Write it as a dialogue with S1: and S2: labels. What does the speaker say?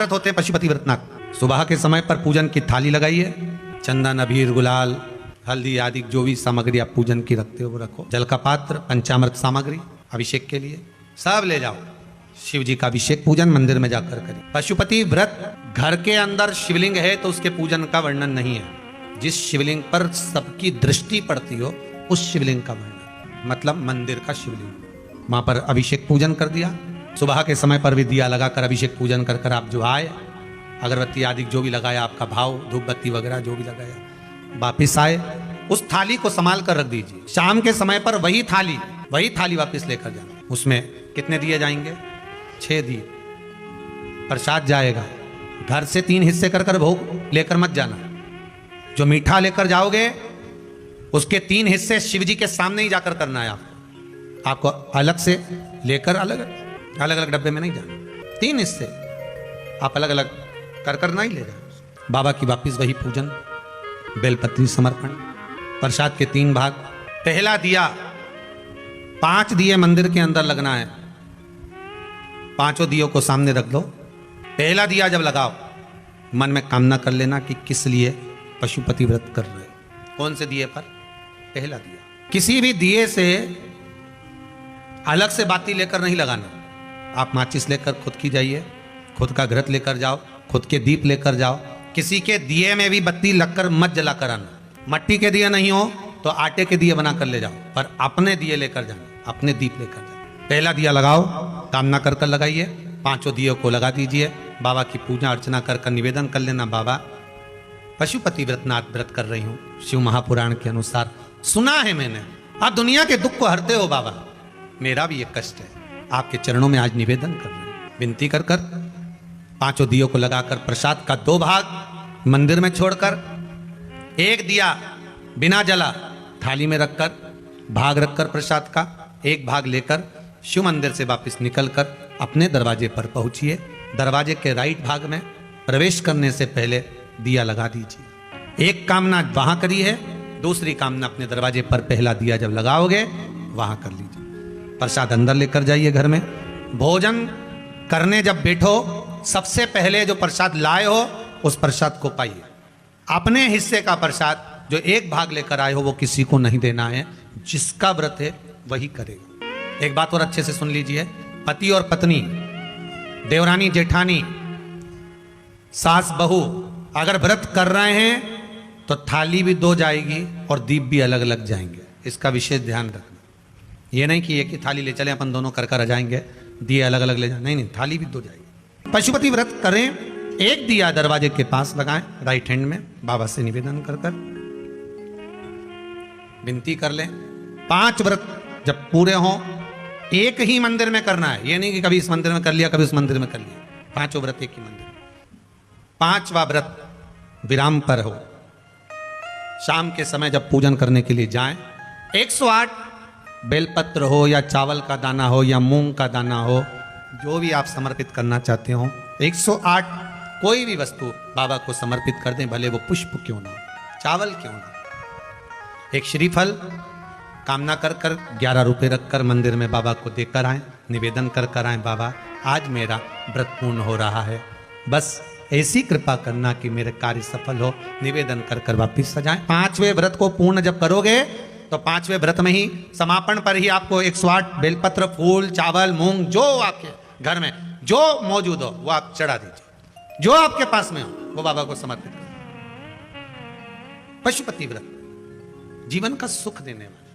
S1: व्रत होते हैं पशुपति व्रतनाथ। सुबह के समय पर पूजन की थाली लगाइए, चंदन अबीर गुलाल हल्दी आदि जो भी सामग्री आप पूजन की रखते हो वो रखो, जल का पात्र, पंचामृत सामग्री अभिषेक के लिए सब ले जाओ। शिव जी का अभिषेक पूजन मंदिर में जाकर करिए। पशुपति व्रत घर के अंदर शिवलिंग है तो उसके पूजन का वर्णन नहीं है। जिस शिवलिंग पर सबकी दृष्टि पड़ती हो उस शिवलिंग का वर्णन, मतलब मंदिर का शिवलिंग। वहां पर अभिषेक पूजन कर दिया। सुबह के समय पर भी दिया लगाकर अभिषेक पूजन कर कर आप जो आए, अगरबत्ती आदि जो भी लगाया, आपका भाव धूप बत्ती वगैरह जो भी लगाया, वापिस आए, उस थाली को संभाल कर रख दीजिए। शाम के समय पर वही थाली वापस लेकर जाना। उसमें कितने दिए जाएंगे? 6 दिए। प्रसाद जाएगा। घर से 3 हिस्से कर कर भोग लेकर मत जाना। जो मीठा लेकर जाओगे उसके 3 हिस्से शिव जी के सामने ही जाकर करना है। आपको अलग से लेकर अलग अलग डब्बे में नहीं जाना। 3 हिस्से आप अलग अलग कर कर नहीं ले जाओ। बाबा की वापिस वही पूजन, बेलपत्री समर्पण, प्रसाद के 3 भाग। पहला दिया 5 दिए मंदिर के अंदर लगना है। 5 दियों को सामने रख दो। पहला दिया जब लगाओ, मन में कामना कर लेना कि किस लिए पशुपति व्रत कर रहे हो। कौन से दिए पर? पहला दिया। किसी भी दिए से अलग से बाती लेकर नहीं लगाना। आप माचिस लेकर खुद की जाइए, खुद का घृत लेकर जाओ, खुद के दीप लेकर जाओ। किसी के दिए में भी बत्ती लगकर मत जला कर आना। मट्टी के दिए नहीं हो तो आटे के दिए बना कर ले जाओ, पर अपने दिए लेकर जाना, अपने दीप लेकर जाना। पहला दिया लगाओ, कामना कर कर लगाइए। 5 दियों को लगा दीजिए। बाबा की पूजा अर्चना कर कर निवेदन कर लेना, बाबा पशुपति व्रतनाथ व्रत कर रही हूँ। शिव महापुराण के अनुसार सुना है मैंने, आप दुनिया के दुख को हरते हो बाबा, मेरा भी एक कष्ट है, आपके चरणों में आज निवेदन कर रहे हैं। विनती कर कर 5 दियों को लगाकर प्रसाद का 2 भाग मंदिर में छोड़कर, 1 दिया बिना जला थाली में रखकर, भाग रखकर प्रसाद का 1 भाग लेकर शिव मंदिर से वापस निकलकर अपने दरवाजे पर पहुंचिए। दरवाजे के राइट भाग में प्रवेश करने से पहले दिया लगा दीजिए। एक कामना वहां करी है, दूसरी कामना अपने दरवाजे पर पहला दिया जब लगाओगे वहां कर लीजिए। प्रसाद अंदर लेकर जाइए घर में। भोजन करने जब बैठो सबसे पहले जो प्रसाद लाए हो उस प्रसाद को पाइए। अपने हिस्से का प्रसाद जो 1 भाग लेकर आए हो वो किसी को नहीं देना है। जिसका व्रत है वही करेगा। एक बात और अच्छे से सुन लीजिए, पति और पत्नी, देवरानी जेठानी, सास बहू अगर व्रत कर रहे हैं तो थाली भी 2 जाएगी और दीप भी अलग अलग जाएंगे। इसका विशेष ध्यान रखना। ये नहीं कि एक ही थाली ले चले अपन दोनों कर कर आ जाएंगे, दिए अलग अलग ले जाए, नहीं, थाली भी 2 जाएगी। पशुपति व्रत करें, 1 दिया दरवाजे के पास लगाएं राइट हैंड में, बाबा से निवेदन कर कर विनती कर लें। 5 व्रत जब पूरे हों एक ही मंदिर में करना है। ये नहीं कि कभी इस मंदिर में कर लिया कभी उस मंदिर में कर लिया। 5 व्रत एक ही मंदिर में। 5वां व्रत विराम पर हो, शाम के समय जब पूजन करने के लिए जाएं, 108 बेलपत्र हो या चावल का दाना हो या मूंग का दाना हो, जो भी आप समर्पित करना चाहते हो, 108 कोई भी वस्तु बाबा को समर्पित कर दें, भले वो पुष्प क्यों ना, चावल क्यों ना। एक श्रीफल कामना कर कर 11 रुपए रखकर मंदिर में बाबा को देकर आए, निवेदन कर कर आए, बाबा आज मेरा व्रत पूर्ण हो रहा है, बस ऐसी कृपा करना कि मेरे कार्य सफल हो। निवेदन कर कर वापिस सजाएं। 5वें व्रत को पूर्ण जब करोगे तो 5वें व्रत में ही समापन पर ही आपको 108 बेलपत्र, फूल, चावल, मूंग जो आपके घर में जो मौजूद हो वो आप चढ़ा दीजिए। जो आपके पास में हो वो बाबा को समर्पित करो। पशुपति व्रत जीवन का सुख देने वाला